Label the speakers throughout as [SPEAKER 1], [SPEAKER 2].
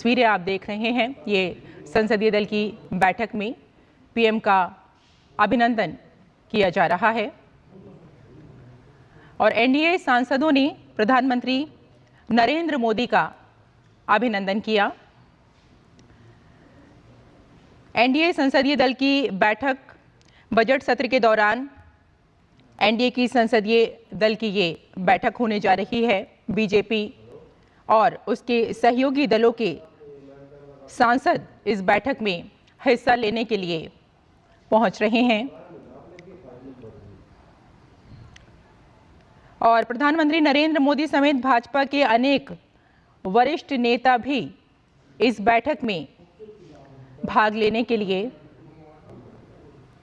[SPEAKER 1] तस्वीरें आप देख रहे हैं, ये संसदीय दल की बैठक में पीएम का अभिनंदन किया जा रहा है और एनडीए सांसदों ने प्रधानमंत्री नरेंद्र मोदी का अभिनंदन किया। एनडीए संसदीय दल की बैठक बजट सत्र के दौरान एनडीए की संसदीय दल की ये बैठक होने जा रही है। बीजेपी और उसके सहयोगी दलों के सांसद इस बैठक में हिस्सा लेने के लिए पहुंच रहे हैं और प्रधानमंत्री नरेंद्र मोदी समेत भाजपा के अनेक वरिष्ठ नेता भी इस बैठक में भाग लेने के लिए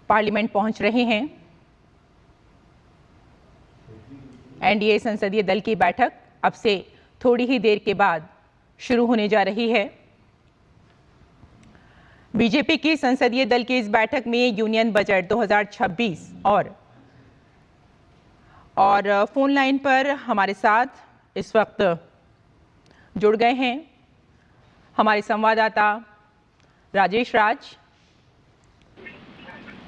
[SPEAKER 1] पार्लियामेंट पहुंच रहे हैं। एनडीए संसदीय दल की बैठक अब से थोड़ी ही देर के बाद शुरू होने जा रही है। बीजेपी की संसदीय दल की इस बैठक में यूनियन बजट 2026 और फोन लाइन पर हमारे साथ इस वक्त जुड़ गए हैं हमारे संवाददाता राजेश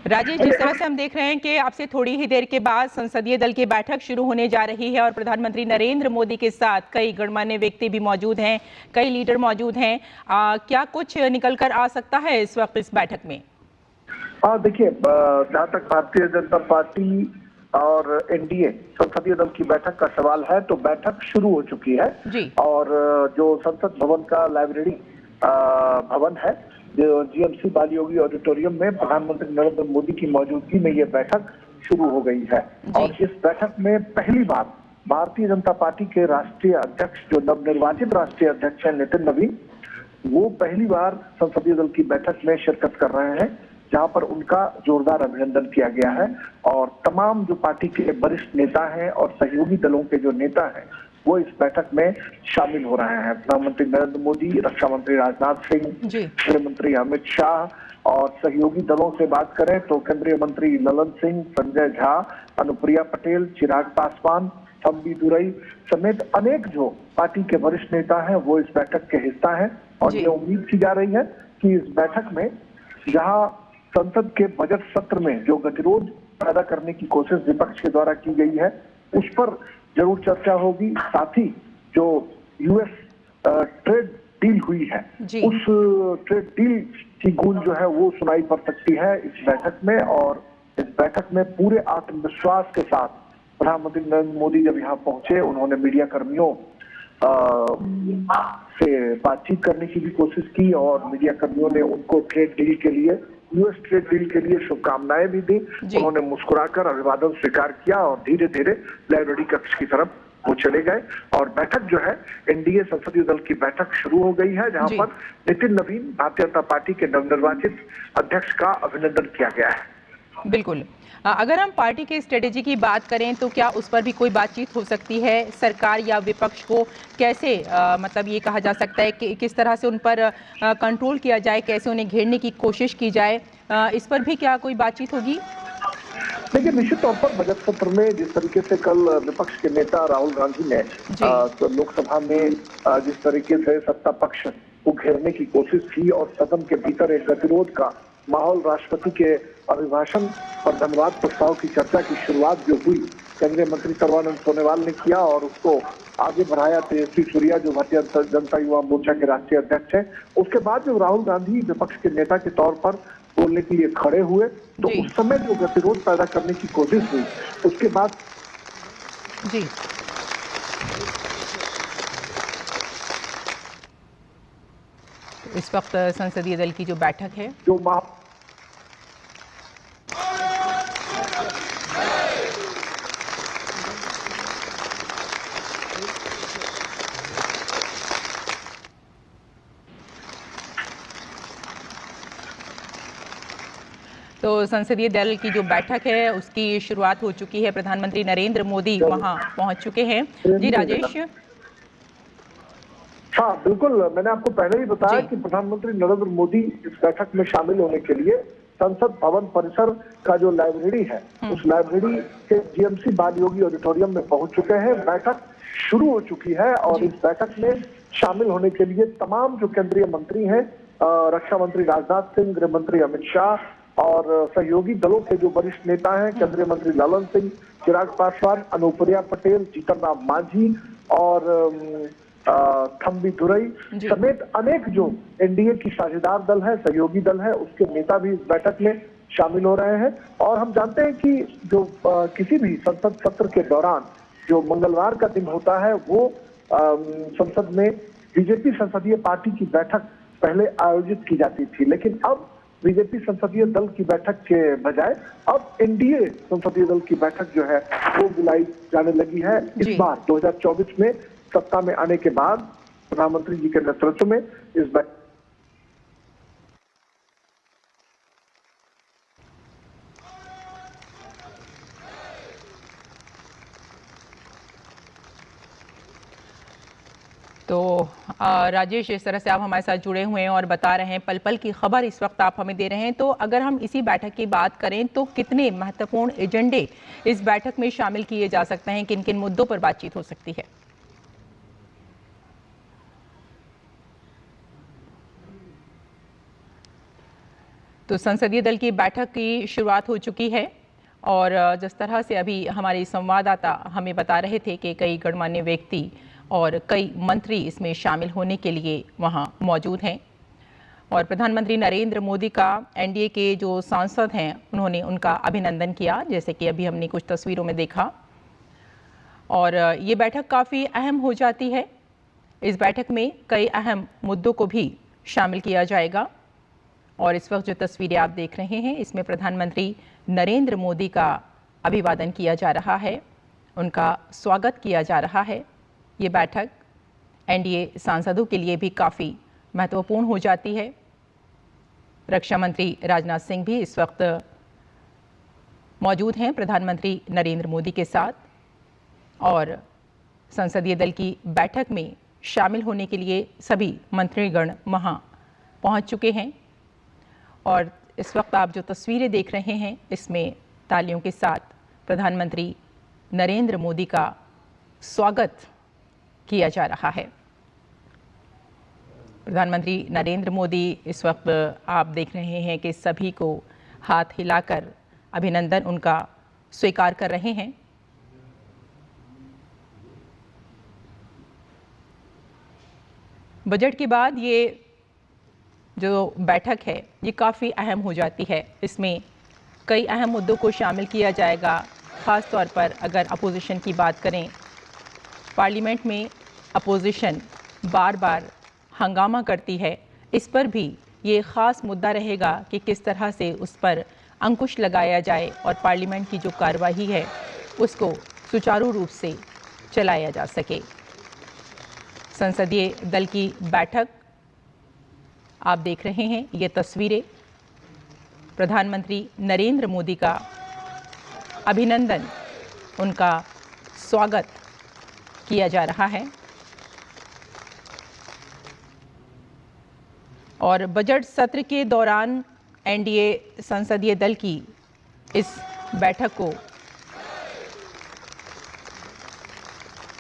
[SPEAKER 1] राजेश, जिस तरह से हम देख रहे हैं कि अब से थोड़ी ही देर के बाद संसदीय दल की बैठक शुरू होने जा रही है और प्रधानमंत्री नरेंद्र मोदी के साथ कई गणमान्य व्यक्ति भी मौजूद हैं, कई लीडर मौजूद हैं। क्या कुछ निकल कर आ सकता है इस वक्त इस बैठक में?
[SPEAKER 2] देखिए, जहाँ तक भारतीय जनता पार्टी और एनडीए संसदीय दल की बैठक का सवाल है तो बैठक शुरू हो चुकी है
[SPEAKER 1] जी।
[SPEAKER 2] और जो संसद भवन का लाइब्रेरी भवन है, जो जीएमसी बालयोगी ऑडिटोरियम में प्रधानमंत्री नरेंद्र मोदी की मौजूदगी में ये बैठक शुरू हो गई है और इस बैठक में पहली बार भारतीय जनता पार्टी के राष्ट्रीय अध्यक्ष, जो नवनिर्वाचित राष्ट्रीय अध्यक्ष है नितिन नवीन, वो पहली बार संसदीय दल की बैठक में शिरकत कर रहे हैं, जहां पर उनका जोरदार अभिनंदन किया गया है और तमाम जो पार्टी के वरिष्ठ नेता हैं और सहयोगी दलों के जो नेता हैं वो इस बैठक में शामिल हो रहे हैं। प्रधानमंत्री नरेंद्र मोदी, रक्षा मंत्री राजनाथ सिंह, गृह मंत्री अमित शाह और सहयोगी दलों से बात करें तो केंद्रीय मंत्री ललन सिंह, संजय झा, अनुप्रिया पटेल, चिराग पासवान, थम्बी दुरई समेत अनेक जो पार्टी के वरिष्ठ नेता हैं वो इस बैठक के हिस्सा हैं और ये उम्मीद की जा रही है कि इस बैठक में जहां संसद के बजट सत्र में जो गतिरोध पैदा करने की कोशिश विपक्ष के द्वारा की गई है उस पर जरूर चर्चा होगी। साथ ही जो यूएस ट्रेड डील हुई है उस ट्रेड डील की गूंज जो है वो सुनाई पड़ सकती है इस बैठक में और इस बैठक में पूरे आत्मविश्वास के साथ प्रधानमंत्री नरेंद्र मोदी जब यहाँ पहुंचे, उन्होंने मीडिया कर्मियों से बातचीत करने की भी कोशिश की और मीडिया कर्मियों ने उनको ट्रेड डील के लिए, यूएस ट्रेड डील के लिए शुभकामनाएं भी दी। उन्होंने मुस्कुराकर अभिवादन स्वीकार किया और धीरे धीरे लाइब्रेरी कक्ष की तरफ वो चले गए और बैठक जो है एनडीए संसदीय दल की बैठक शुरू हो गई है, जहां पर नितिन नवीन भारतीय जनता पार्टी के नवनिर्वाचित अध्यक्ष का अभिनंदन किया गया है।
[SPEAKER 1] बिल्कुल, अगर हम पार्टी की स्ट्रेटेजी की बात करें तो क्या उस पर भी कोई बातचीत हो सकती है? सरकार या विपक्ष को कैसे मतलब ये कहा जा सकता है कि किस तरह से उन पर कंट्रोल किया जाए, कैसे उन्हें घेरने की कोशिश की जाए, इस पर भी क्या कोई बातचीत होगी?
[SPEAKER 2] देखिए, निश्चित तौर पर बजट सत्र में जिस तरीके से कल विपक्ष के नेता राहुल गांधी ने तो लोकसभा में जिस तरीके से सत्ता पक्ष को घेरने की कोशिश की और सदन के भीतर एक गतिरोध का माहौल, राष्ट्रपति के अभिभाषण और धन्यवाद प्रस्ताव की चर्चा की शुरुआत जो हुई केंद्रीय मंत्री सर्बानंद सोनोवाल ने किया और उसको आगे बढ़ाया तेजस्वी सूर्या जो भारतीय जनता युवा मोर्चा के राष्ट्रीय अध्यक्ष हैं। उसके बाद जब राहुल गांधी विपक्ष के नेता के तौर पर बोलने के लिए खड़े हुए तो उस समय जो गतिरोध पैदा करने की कोशिश हुई उसके बाद
[SPEAKER 1] इस वक्त संसदीय दल की जो बैठक है
[SPEAKER 2] जो
[SPEAKER 1] तो संसदीय दल की जो बैठक है उसकी शुरुआत हो चुकी है। प्रधानमंत्री नरेंद्र मोदी वहां पहुंच चुके हैं। जी राजेश।
[SPEAKER 2] हाँ बिल्कुल, मैंने आपको पहले ही बताया कि प्रधानमंत्री नरेंद्र मोदी इस बैठक में शामिल होने के लिए संसद भवन परिसर का जो लाइब्रेरी है उस लाइब्रेरी के जीएमसी बालयोगी ऑडिटोरियम में पहुंच चुके हैं। बैठक शुरू हो चुकी है और इस बैठक में शामिल होने के लिए तमाम जो केंद्रीय मंत्री हैं, रक्षा मंत्री राजनाथ सिंह, गृह मंत्री अमित शाह और सहयोगी दलों के जो वरिष्ठ नेता हैं, केंद्रीय मंत्री ललन सिंह, चिराग पासवान, अनुप्रिया पटेल, जीतन राम मांझी और थम्बी दुरई
[SPEAKER 1] जी।
[SPEAKER 2] समेत अनेक जो एनडीए की साझेदार दल है, सहयोगी दल है, उसके नेता भी इस बैठक में शामिल हो रहे हैं। और हम जानते हैं कि जो किसी भी संसद सत्र के दौरान जो मंगलवार का दिन होता है, वो संसद में बीजेपी संसदीय पार्टी की बैठक पहले आयोजित की जाती थी, लेकिन अब बीजेपी संसदीय दल की बैठक के बजाय अब एनडीए संसदीय दल की बैठक जो है वो बुलाई जाने लगी है।
[SPEAKER 1] जी।
[SPEAKER 2] इस बार 2024 में सत्ता में आने के बाद प्रधानमंत्री जी के नेतृत्व में इस बैठक
[SPEAKER 1] तो राजेश, इस तरह से आप हमारे साथ जुड़े हुए हैं और बता रहे हैं, पल पल की खबर इस वक्त आप हमें दे रहे हैं। तो अगर हम इसी बैठक की बात करें तो कितने महत्वपूर्ण एजेंडे इस बैठक में शामिल किए जा सकते हैं, किन किन मुद्दों पर बातचीत हो सकती है? तो संसदीय दल की बैठक की शुरुआत हो चुकी है और जिस तरह से अभी हमारे संवाददाता हमें बता रहे थे कि कई गणमान्य व्यक्ति और कई मंत्री इसमें शामिल होने के लिए वहां मौजूद हैं और प्रधानमंत्री नरेंद्र मोदी का एनडीए के जो सांसद हैं उन्होंने उनका अभिनंदन किया, जैसे कि अभी हमने कुछ तस्वीरों में देखा। और ये बैठक काफ़ी अहम हो जाती है। इस बैठक में कई अहम मुद्दों को भी शामिल किया जाएगा और इस वक्त जो तस्वीरें आप देख रहे हैं इसमें प्रधानमंत्री नरेंद्र मोदी का अभिवादन किया जा रहा है, उनका स्वागत किया जा रहा है। ये बैठक एनडीए सांसदों के लिए भी काफ़ी महत्वपूर्ण हो जाती है। रक्षा मंत्री राजनाथ सिंह भी इस वक्त मौजूद हैं प्रधानमंत्री नरेंद्र मोदी के साथ और संसदीय दल की बैठक में शामिल होने के लिए सभी मंत्रीगण वहां पहुंच चुके हैं। और इस वक्त आप जो तस्वीरें देख रहे हैं इसमें तालियों के साथ प्रधानमंत्री नरेंद्र मोदी का स्वागत किया जा रहा है। प्रधानमंत्री नरेंद्र मोदी इस वक्त आप देख रहे हैं कि सभी को हाथ हिलाकर अभिनंदन उनका स्वीकार कर रहे हैं। बजट के बाद ये जो बैठक है ये काफ़ी अहम हो जाती है। इसमें कई अहम मुद्दों को शामिल किया जाएगा। ख़ास तौर पर अगर अपोजिशन की बात करें, पार्लियामेंट में अपोजिशन बार बार हंगामा करती है, इस पर भी ये ख़ास मुद्दा रहेगा कि किस तरह से उस पर अंकुश लगाया जाए और पार्लियामेंट की जो कार्रवाई है उसको सुचारू रूप से चलाया जा सके। संसदीय दल की बैठक आप देख रहे हैं, ये तस्वीरें प्रधानमंत्री नरेंद्र मोदी का अभिनंदन, उनका स्वागत किया जा रहा है। और बजट सत्र के दौरान एनडीए संसदीय दल की इस बैठक को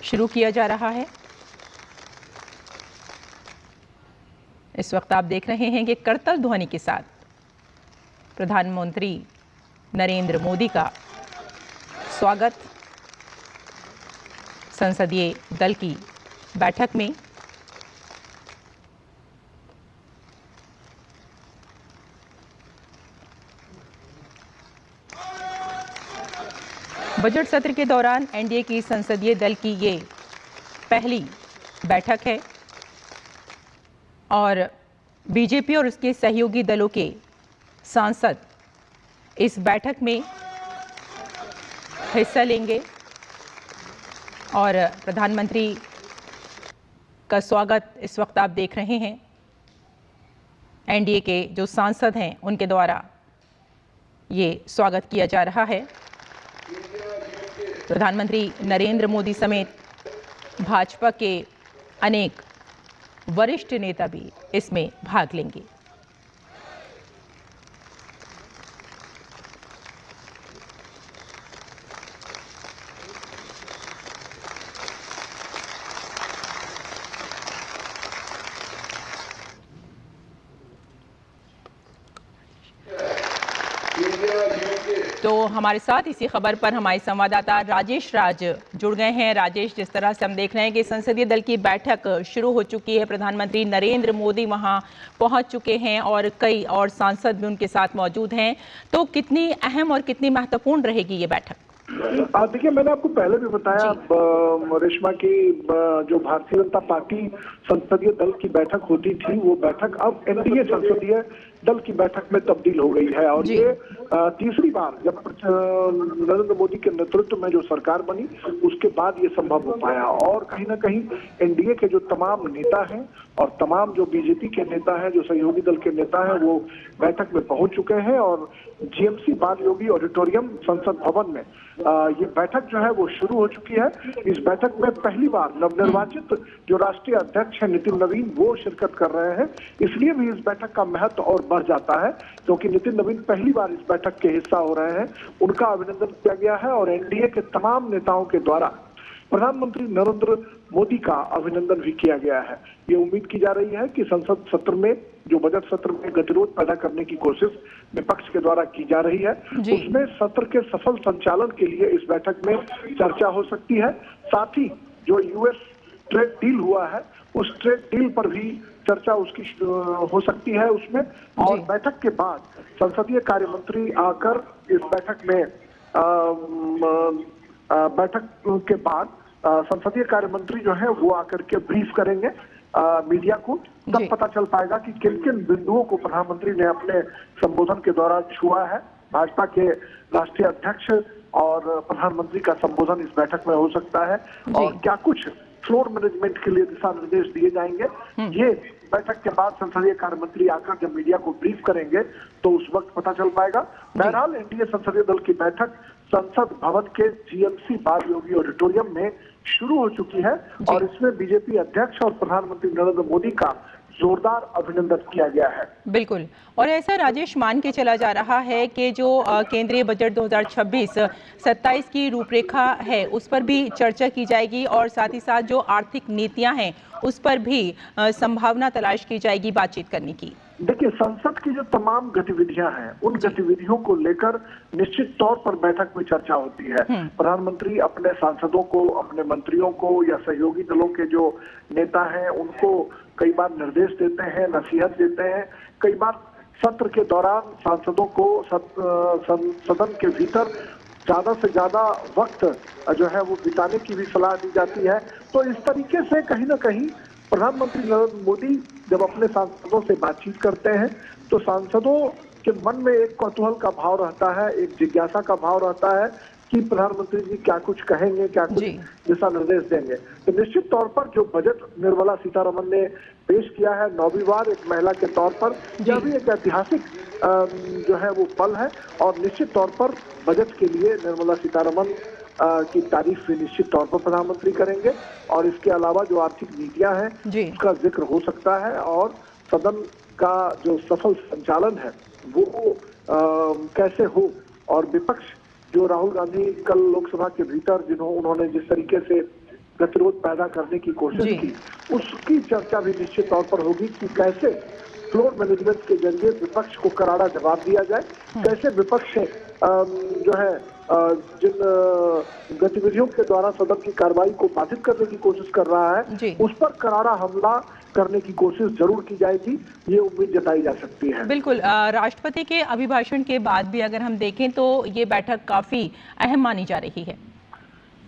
[SPEAKER 1] शुरू किया जा रहा है। इस वक्त आप देख रहे हैं कि करतल ध्वनि के साथ प्रधानमंत्री नरेंद्र मोदी का स्वागत संसदीय दल की बैठक में। बजट सत्र के दौरान एनडीए की संसदीय दल की ये पहली बैठक है और बीजेपी और उसके सहयोगी दलों के सांसद इस बैठक में हिस्सा लेंगे और प्रधानमंत्री का स्वागत इस वक्त आप देख रहे हैं एनडीए के जो सांसद हैं उनके द्वारा ये स्वागत किया जा रहा है। प्रधानमंत्री नरेंद्र मोदी समेत भाजपा के अनेक वरिष्ठ नेता भी इसमें भाग लेंगे। तो हमारे साथ इसी खबर पर हमारे संवाददाता राजेश राज जुड़ गए हैं। राजेश, जिस तरह से हम देख रहे हैं कि संसदीय दल की बैठक शुरू हो चुकी है, प्रधानमंत्री नरेंद्र मोदी वहां पहुंच चुके हैं और कई और सांसद भी उनके साथ मौजूद हैं, तो कितनी अहम और कितनी महत्वपूर्ण रहेगी ये बैठक?
[SPEAKER 2] देखिए, मैंने आपको पहले भी बताया रेशमा की जो भारतीय जनता पार्टी संसदीय दल की बैठक होती थी, वो बैठक अब एनडीए संसदीय दल की बैठक में तब्दील हो गई है। और ये तीसरी बार जब नरेंद्र मोदी के नेतृत्व में जो सरकार बनी, उसके बाद ये संभव हो पाया। और कहीं ना कहीं एनडीए के जो तमाम नेता हैं और तमाम जो बीजेपी के नेता हैं, जो सहयोगी दल के नेता हैं, वो बैठक में पहुंच चुके हैं। और जीएमसी बाल योगी ऑडिटोरियम संसद भवन में ये बैठक जो है वो शुरू हो चुकी है। इस बैठक में पहली बार नवनिर्वाचित जो राष्ट्रीय अध्यक्ष है नितिन नवीन, वो शिरकत कर रहे हैं। इसलिए भी इस बैठक का महत्व और बढ़ जाता है, क्योंकि नितिन नवीन पहली बार इस बैठक के हिस्सा हो रहे हैं। उनका अभिनंदन किया गया है और एनडीए के तमाम नेताओं के द्वारा प्रधानमंत्री नरेंद्र मोदी का अभिनंदन भी किया गया है। ये उम्मीद की जा रही है कि संसद सत्र में, जो बजट सत्र में गतिरोध पैदा करने की कोशिश विपक्ष के द्वारा की जा रही है, उसमें सत्र के सफल संचालन के लिए इस बैठक में चर्चा हो सकती है। साथ ही जो यूएस ट्रेड डील हुआ है, उस ट्रेड डील पर भी चर्चा उसकी हो सकती है उसमें। और बैठक के बाद संसदीय कार्य मंत्री आकर इस बैठक में बैठक के बाद संसदीय कार्य मंत्री जो है वो आकर के ब्रीफ करेंगे मीडिया को। तब पता चल पाएगा कि किन किन बिंदुओं को प्रधानमंत्री ने अपने संबोधन के दौरान छुआ है। भाजपा के राष्ट्रीय अध्यक्ष और प्रधानमंत्री का संबोधन इस बैठक में हो सकता है और क्या कुछ फ्लोर मैनेजमेंट के लिए दिशा निर्देश दिए जाएंगे, ये बैठक के बाद संसदीय कार्य मंत्री आकर जब मीडिया को ब्रीफ करेंगे तो उस वक्त पता चल पाएगा। बहरहाल एनडीए संसदीय दल की बैठक संसद भवन के जीएमसी बाल योगी ऑडिटोरियम में शुरू हो चुकी है और इसमें बीजेपी अध्यक्ष और प्रधानमंत्री नरेंद्र मोदी का जोरदार अभिनंदन किया गया है।
[SPEAKER 1] बिल्कुल, और ऐसा राजेश मान के चला जा रहा है कि जो केंद्रीय बजट 2026-27 की रूपरेखा है, उस पर भी चर्चा की जाएगी और साथ ही साथ जो आर्थिक नीतियां हैं उस पर भी संभावना तलाश की जाएगी बातचीत करने की।
[SPEAKER 2] देखिए, संसद की जो तमाम गतिविधियां हैं, उन गतिविधियों को लेकर निश्चित तौर पर बैठक में चर्चा होती है। प्रधानमंत्री अपने सांसदों को, अपने मंत्रियों को या सहयोगी दलों के जो नेता हैं उनको कई बार निर्देश देते हैं, नसीहत देते हैं। कई बार सत्र के दौरान सांसदों को सदन के भीतर ज्यादा से ज्यादा वक्त जो है वो बिताने की भी सलाह दी जाती है। तो इस तरीके से कहीं ना कहीं प्रधानमंत्री नरेंद्र मोदी जब अपने सांसदों से बातचीत करते हैं तो सांसदों के मन में एक कौतूहल का भाव रहता है, एक जिज्ञासा का भाव रहता है कि प्रधानमंत्री जी क्या कुछ कहेंगे, क्या कुछ दिशा निर्देश देंगे। तो निश्चित तौर पर जो बजट निर्मला सीतारमण ने पेश किया है 9वीं बार एक महिला के तौर पर, यह भी एक ऐतिहासिक जो है वो पल है। और निश्चित तौर पर बजट के लिए निर्मला सीतारमण की तारीफ भी निश्चित तौर पर प्रधानमंत्री करेंगे। और इसके अलावा जो आर्थिक नीतियां हैं उसका जिक्र हो सकता है और सदन का जो सफल संचालन है वो कैसे हो। और विपक्ष जो राहुल गांधी कल लोकसभा के भीतर उन्होंने जिस तरीके से गतिरोध पैदा करने की कोशिश की, उसकी चर्चा भी निश्चित तौर पर होगी कि कैसे फ्लोर मैनेजमेंट के जरिए विपक्ष को करारा जवाब दिया जाए, कैसे विपक्ष जो है जिन गतिविधियों के द्वारा सदन की कार्रवाई को बाधित करने की कोशिश कर रहा है, उस पर करारा हमला करने की कोशिश जरूर की जाएगी, ये उम्मीद जताई जा सकती है।
[SPEAKER 1] बिल्कुल, राष्ट्रपति के अभिभाषण के बाद भी अगर हम देखें तो ये बैठक काफी अहम मानी जा रही है।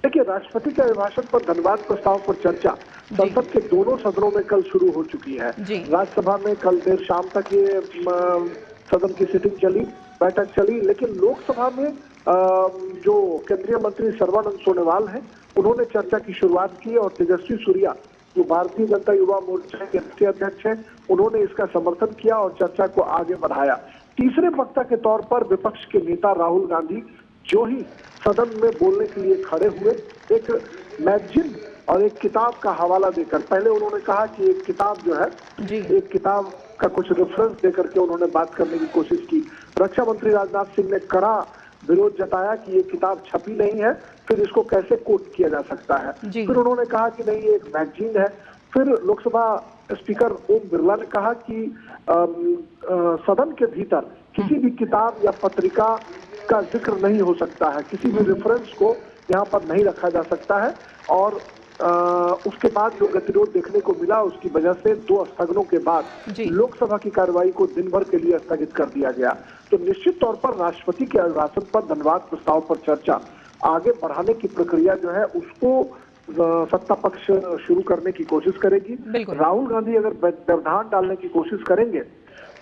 [SPEAKER 2] देखिए, राष्ट्रपति के अभिभाषण पर धन्यवाद प्रस्ताव पर चर्चा संसद के दोनों सदनों में कल शुरू हो चुकी है। राज्यसभा में कल देर शाम तक ये सदन की सिटिंग चली, बैठक चली, लेकिन लोकसभा में जो केंद्रीय मंत्री सर्बानंद सोनोवाल हैं, उन्होंने चर्चा की शुरुआत की और तेजस्वी सूर्या जो भारतीय जनता युवा मोर्चा के राष्ट्रीय अध्यक्ष हैं, उन्होंने इसका समर्थन किया और चर्चा को आगे बढ़ाया। तीसरे वक्ता के तौर पर विपक्ष के नेता राहुल गांधी जो ही सदन में बोलने के लिए खड़े हुए, एक मैगजीन और एक किताब का हवाला देकर, पहले उन्होंने कहा कि एक किताब जो है, एक किताब का कुछ रेफरेंस देकर के उन्होंने बात करने की कोशिश की। रक्षा मंत्री राजनाथ सिंह ने कड़ा विरोध जताया कि ये किताब छपी नहीं है, फिर इसको कैसे कोट किया जा सकता है। फिर उन्होंने कहा कि नहीं, ये एक मैगजीन है। फिर लोकसभा स्पीकर ओम बिरला ने कहा कि सदन के भीतर किसी भी किताब या पत्रिका का जिक्र नहीं हो सकता है, किसी भी रेफरेंस को यहाँ पर नहीं रखा जा सकता है। और उसके बाद जो गतिरोध देखने को मिला उसकी वजह से 2 स्थगनों के बाद
[SPEAKER 1] जी।
[SPEAKER 2] लोकसभा की कार्यवाही को दिन भर के लिए स्थगित कर दिया गया। तो निश्चित तौर पर राष्ट्रपति के अभिभाषण पर धन्यवाद प्रस्ताव पर चर्चा आगे बढ़ाने की प्रक्रिया जो है उसको सत्ता पक्ष शुरू करने की कोशिश करेगी।
[SPEAKER 1] बिल्कुल।
[SPEAKER 2] राहुल गांधी अगर व्यवधान डालने की कोशिश करेंगे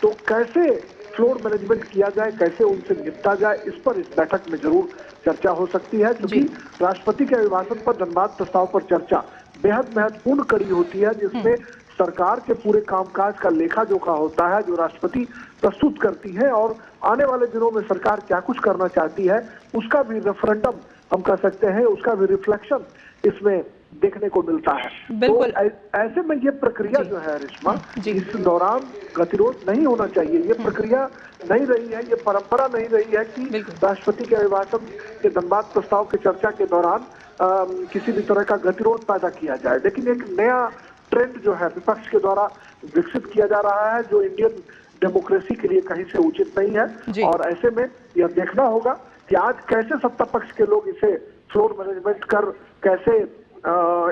[SPEAKER 2] तो कैसे फ्लोर मैनेजमेंट किया जाए, कैसे उनसे निपटा जाए, इस पर इस बैठक में जरूर चर्चा हो सकती है, क्योंकि राष्ट्रपति के अभिभाषण पर धन्यवाद प्रस्ताव पर चर्चा बेहद महत्वपूर्ण कड़ी होती है, जिसमें सरकार के पूरे कामकाज का लेखा जोखा होता है जो राष्ट्रपति प्रस्तुत करती है, और आने वाले दिनों में सरकार क्या कुछ करना चाहती है उसका भी रेफरेंडम हम कह सकते हैं, उसका भी रिफ्लेक्शन इसमें देखने को मिलता है।
[SPEAKER 1] बिल्कुल।
[SPEAKER 2] तो ऐसे में ये प्रक्रिया जो है रेशमा, इस दौरान गतिरोध नहीं होना चाहिए। ये प्रक्रिया नहीं रही है, ये परंपरा नहीं रही है कि राष्ट्रपति के अभिभाषण के धन्यवाद प्रस्ताव की चर्चा के दौरान किसी भी तरह का गतिरोध पैदा किया जाए। लेकिन एक नया ट्रेंड जो है विपक्ष के द्वारा विकसित किया जा रहा है जो इंडियन डेमोक्रेसी के लिए कहीं से उचित नहीं है। और ऐसे में यह देखना होगा कि आज कैसे सत्ता पक्ष के लोग इसे फ्लोर मैनेजमेंट कर कैसे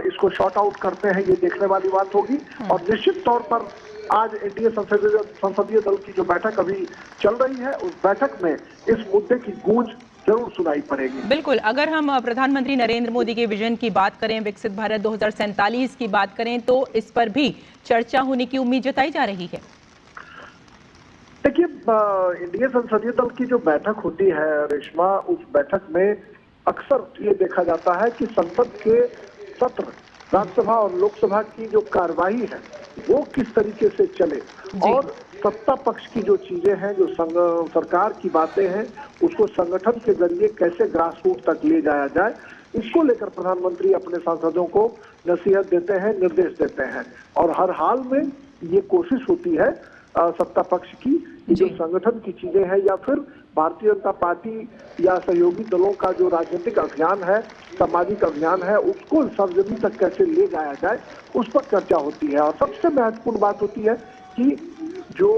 [SPEAKER 2] इसको शॉर्ट आउट करते हैं, ये देखने वाली बात होगी। और निश्चित तौर पर आज एनडीए संसदीय दल की जो बैठक अभी चल रही है उस बैठक में इस मुद्दे की गूंज जरूर सुनाई पड़ेगी।
[SPEAKER 1] बिल्कुल। अगर हम प्रधानमंत्री नरेंद्र मोदी के विजन की बात करें, विकसित भारत 2047 की बात करें, तो इस पर भी चर्चा होने की उम्मीद जताई जा रही है।
[SPEAKER 2] देखिए, इंडिया संसदीय दल की जो बैठक होती है रेशमा, उस बैठक में अक्सर ये देखा जाता है कि संसद के सत्र, राज्यसभा और लोकसभा की जो कार्यवाही है वो किस तरीके से चले, और सत्ता पक्ष की जो चीजें हैं, जो सरकार की बातें हैं, उसको संगठन के जरिए कैसे ग्रास रूट तक ले जाया जाए, इसको लेकर प्रधानमंत्री अपने सांसदों को नसीहत देते हैं, निर्देश देते हैं। और हर हाल में ये कोशिश होती है सत्ता पक्ष की कि जो संगठन की चीजें हैं या फिर भारतीय जनता पार्टी या सहयोगी दलों का जो राजनीतिक अभियान है, सामाजिक अभियान है, उसको सर्वजनी तक कैसे ले जाया जाए, उस पर चर्चा होती है। और सबसे महत्वपूर्ण बात होती है कि जो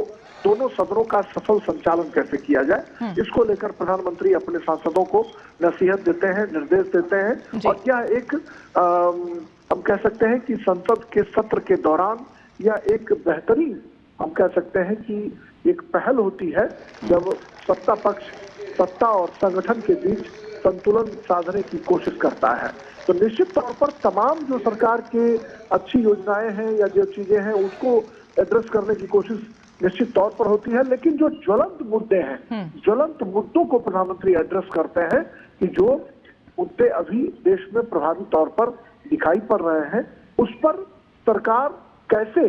[SPEAKER 2] दोनों सदनों का सफल संचालन कैसे किया जाए, इसको लेकर प्रधानमंत्री अपने सांसदों को नसीहत देते हैं, निर्देश देते हैं। और यह एक हम कह सकते हैं कि संसद के सत्र के दौरान यह एक बेहतरीन हम कह सकते हैं कि एक पहल होती है जब सत्ता पक्ष सत्ता और संगठन के बीच संतुलन साधने की कोशिश करता है। तो निश्चित तौर पर तमाम जो सरकार के अच्छी योजनाएं हैं या जो चीजें हैं उसको एड्रेस करने की कोशिश निश्चित तौर पर होती है, लेकिन जो ज्वलंत मुद्दे हैं, ज्वलंत मुद्दों को प्रधानमंत्री एड्रेस करते हैं कि जो मुद्दे अभी देश में प्रभावी तौर पर दिखाई पड़ रहे हैं, उस पर सरकार कैसे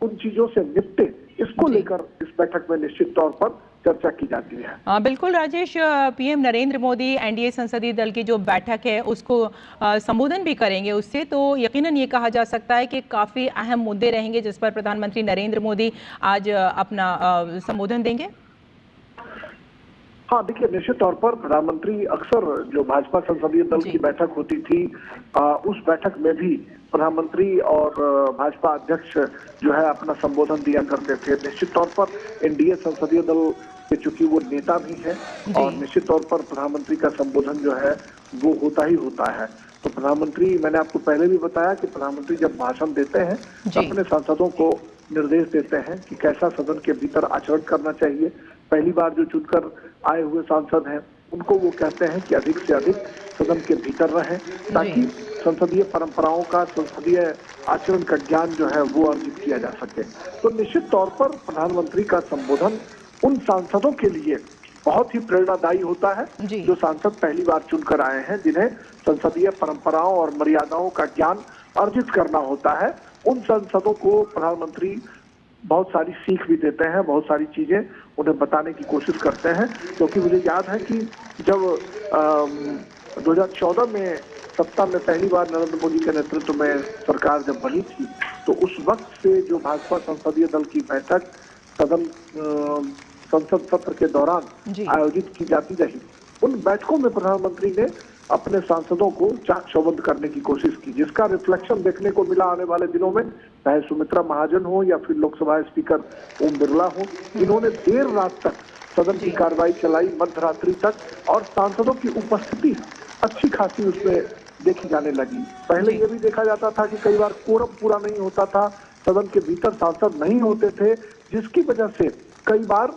[SPEAKER 2] उन चीजों से निपटे, इसको लेकर इस बैठक में निश्चित तौर पर चर्चा की जाती है।
[SPEAKER 1] बिल्कुल राजेश, पीएम नरेंद्र मोदी एनडीए संसदीय दल की जो बैठक है उसको संबोधन भी करेंगे, उससे तो यकीनन ये कहा जा सकता है कि काफी अहम मुद्दे रहेंगे जिस पर प्रधानमंत्री नरेंद्र मोदी आज अपना संबोधन देंगे।
[SPEAKER 2] हाँ, देखिए, निश्चित तौर पर प्रधानमंत्री अक्सर जो भाजपा संसदीय दल की बैठक होती थी उस बैठक में भी प्रधानमंत्री और भाजपा अध्यक्ष जो है अपना संबोधन दिया करते थे। निश्चित तौर पर एनडीए संसदीय दल के चूंकि वो नेता भी है और निश्चित तौर पर प्रधानमंत्री का संबोधन जो है वो होता ही होता है। तो प्रधानमंत्री, मैंने आपको पहले भी बताया कि प्रधानमंत्री जब भाषण देते हैं अपने सांसदों को निर्देश देते हैं कि कैसा सदन के भीतर आचरण करना चाहिए। पहली बार जो चुनकर आए हुए सांसद हैं उनको वो कहते हैं कि अधिक से अधिक सदन के भीतर रहें ताकि संसदीय परंपराओं का, संसदीय आचरण का ज्ञान जो है वो अर्जित किया जा सके। तो निश्चित तौर पर प्रधानमंत्री का संबोधन उन सांसदों के लिए बहुत ही प्रेरणादायी होता है जो सांसद पहली बार चुनकर आए हैं, जिन्हें संसदीय परंपराओं और मर्यादाओं का ज्ञान अर्जित करना होता है। उन सांसदों को प्रधानमंत्री बहुत सारी सीख भी देते हैं, बहुत सारी चीजें उन्हें बताने की कोशिश करते हैं। क्योंकि मुझे याद है कि जब 2014 में सत्ता में पहली बार नरेंद्र मोदी के नेतृत्व में सरकार जब बनी थी तो उस वक्त से जो भाजपा संसदीय दल की बैठक संसद सत्र के दौरान आयोजित की जाती रही, उन बैठकों में प्रधानमंत्री ने अपने सांसदों को चाक चौबंद करने की कोशिश की, जिसका रिफ्लेक्शन देखने को मिला आने वाले दिनों में, चाहे सुमित्रा महाजन हो या फिर लोकसभा स्पीकर ओम बिरला हो। इन्होंने देर रात तक सदन की कार्रवाई चलाई मध्य रात्रि तक और सांसदों की उपस्थिति अच्छी खासी उसमें देखी जाने लगी। पहले
[SPEAKER 1] जी।
[SPEAKER 2] ये भी देखा जाता था कि कई बार कोरम पूरा नहीं होता था, सदन के भीतर सांसद नहीं होते थे, जिसकी वजह से कई बार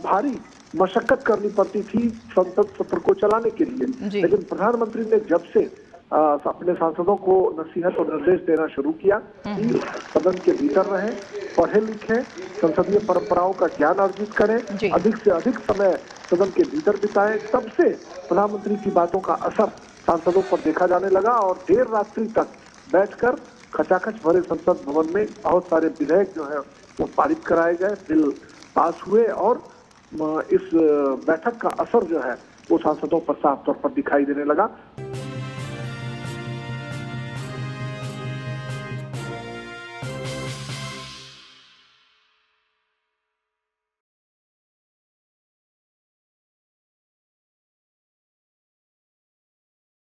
[SPEAKER 2] भारी मशक्कत करनी पड़ती थी संसद सत्र को चलाने के लिए।
[SPEAKER 1] जी।
[SPEAKER 2] लेकिन प्रधानमंत्री ने जब से अपने सांसदों को नसीहत और निर्देश देना शुरू किया कि सदन के भीतर रहें, पढ़े लिखें, संसदीय परंपराओं का ज्ञान अर्जित करें,
[SPEAKER 1] जी।
[SPEAKER 2] अधिक से अधिक समय सदन के भीतर बिताएं, तब से प्रधानमंत्री की बातों का असर सांसदों पर देखा जाने लगा और देर रात्रि तक बैठकर खचाखच भरे संसद भवन में बहुत सारे विधेयक जो है वो पारित कराए गए, बिल पास हुए और इस बैठक का असर जो है वो सांसदों पर साफ तौर पर दिखाई देने लगा।